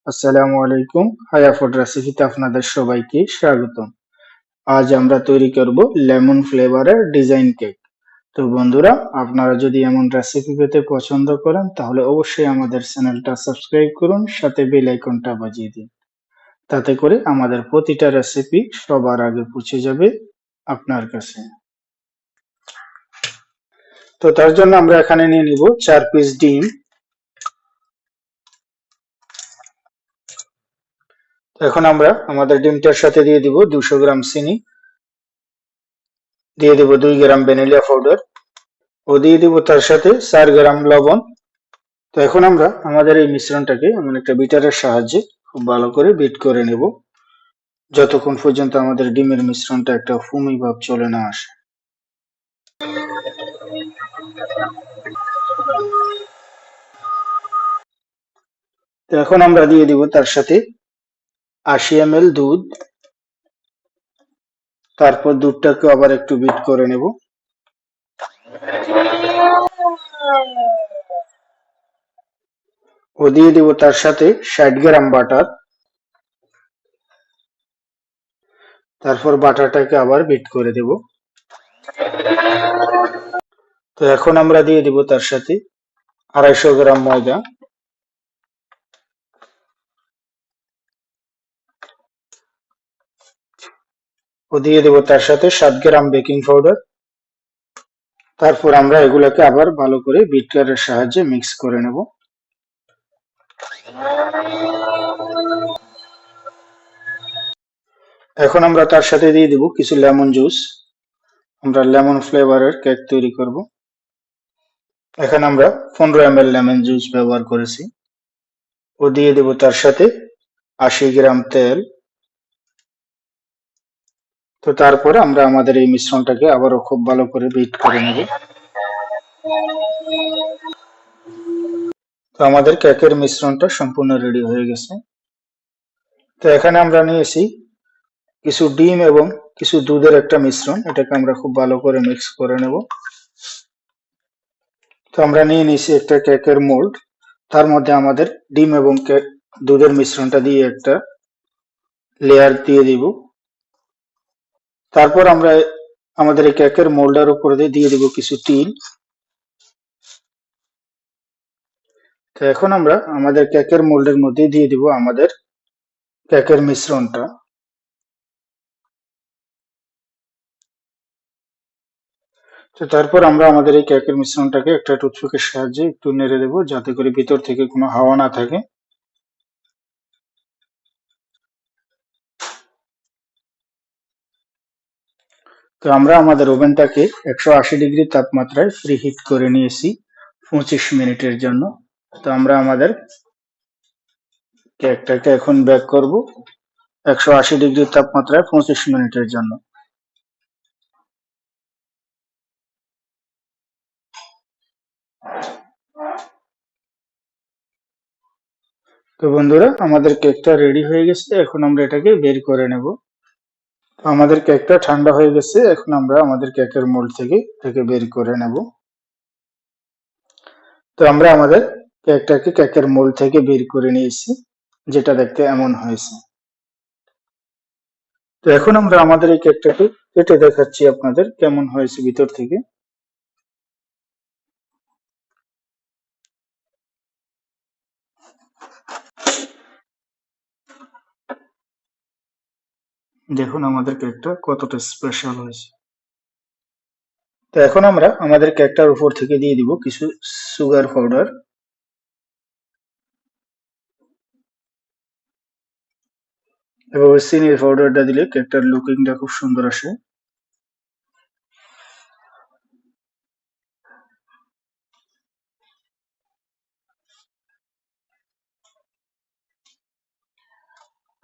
আসসালামু আলাইকুম। হায়া ফুড রেসিপিতে আপনাদের সবাইকে স্বাগতম। আজ আমরা তৈরি করব লেমন ফ্লেভারের ডিজাইন কেক। তো বন্ধুরা, আপনারা যদি এমন রেসিপি পেতে পছন্দ করেন তাহলে অবশ্যই আমাদের চ্যানেলটা সাবস্ক্রাইব করুন, সাথে বেল আইকনটা বাজিয়ে দিন। তাতে করে আমাদের প্রতিটা রেসিপি সবার আগে পৌঁছে যাবে আপনার কাছে। তো তার জন্য আমরা এখানে নিয়ে নিব 4 পিস ডিম। এখন আমরা আমাদের ডিমটার সাথে দিয়ে দিব 200 গ্রাম চিনি, দিয়ে দিব 2 গ্রাম ভ্যানিলা পাউডার ও দিয়ে দিব তার সাথে 4 গ্রাম লবণ। তো এখন আমরা আমাদের এই মিশ্রণটাকে এমন একটা বিটারের সাহায্যে খুব ভালো করে বিট করে নেব, যতক্ষণ পর্যন্ত আমাদের ডিমের মিশ্রণটা একটা ফুমি ভাব চলে না আসে। তো এখন আমরা দিয়ে দিব তার সাথে 80 ml দুধ, তারপর দুধটাকে আবার একটু বিট করে নেব। ও দিয়ে দিব তার সাথে 60 গ্রাম বাটার, তারপর বাটারটাকে আবার বিট করে দেব। তো এখন আমরা দিয়ে দিব তার সাথে 250 গ্রাম ময়দা, ও দিয়ে দেব তার সাথে 7 গ্রাম বেকিং পাউডার। তারপর আমরা এগুলোকে আবার ভালো করে বিটারের সাহায্যে মিক্স করে নেব। এখন আমরা তার সাথে দিয়ে দিব কিছু লেমন জুস। আমরা লেমন ফ্লেভারের কেক তৈরি করব। এখানে আমরা 15 ml লেমন জুস ব্যবহার করেছি। ও দিয়ে দেব তার সাথে 80 গ্রাম তেল। তো তারপরে আমরা আমাদের এই মিশ্রণটাকে আবারও খুব ভালো করে বিট করে নেব। তো আমাদের কেকের মিশ্রণটা সম্পূর্ণ রেডি হয়ে গেছে। তো এখানে আমরা নিয়েছি কিছু ডিম এবং কিছু দুধের একটা মিশ্রণ, এটাকে আমরা খুব ভালো করে মিক্স করে নেব। তো আমরা নিয়ে নিয়েছি একটা কেকের মোল্ড, তার মধ্যে আমাদের ডিম এবং দুধের মিশ্রণটা দিয়ে একটা লেয়ার দিয়ে দিব। তারপর আমরা আমাদের এই কেকের মোল্ডের উপর দিয়ে দিব কিছু তিল। তো এখন আমরা আমাদের কেকের মোল্ডের মধ্যে দিয়ে দিব আমাদের কেকের মিশ্রণটা। তো তারপর আমরা আমাদের এই কেকের মিশ্রণটাকে একটা টুথপিকের সাহায্যে একটু নেড়ে দেব, যাতে করে ভিতর থেকে কোনো হাওয়া না থাকে। তো আমরা আমাদের ওভেনটাকে 180 ডিগ্রি তাপমাত্রায় প্রিহিট করে নিয়েছি 25 মিনিটের জন্য। তো আমরা আমাদের কেকটাকে এখন বেক করব 180 ডিগ্রি তাপমাত্রায় 25 মিনিটের জন্য। তো বন্ধুরা, আমাদের কেকটা রেডি হয়ে গেছে। এখন আমরা এটাকে বের করে নেব। আমাদের কেকটা ঠান্ডা হয়ে গেছে। এখন আমরা আমাদের কেকের মোল্ড থেকে এটাকে বের করে নেব। তো আমরা আমাদের কেকটাকে কেকের মোল্ড থেকে বের করে নিয়েছি, যেটা দেখতে এমন হয়েছে। তো এখন আমরা আমাদের এই কেকটাকে কেটে দেখাচ্ছি আপনাদের কেমন হয়েছে ভিতর থেকে। দেখুন আমাদের কেকটা কতটা স্পেশাল হয়েছে। তো এখন আমরা আমাদের কেকটার উপর থেকে দিয়ে দিব কিছু সুগার পাউডার। এভাবে চিনির পাউডারটা দিলে কেকটার লুকিংটা খুব সুন্দর আসে।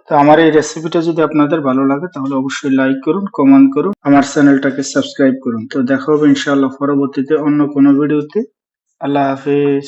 তো আমার এই রেসিপিটা যদি আপনাদের ভালো লাগে তাহলে অবশ্যই লাইক করুন, কমেন্ট করুন, আমার চ্যানেলটাকে সাবস্ক্রাইব করুন। তো দেখা হবে ইনশাআল্লাহ পরবর্তীতে অন্য কোনো ভিডিওতে। আল্লাহ হাফেজ।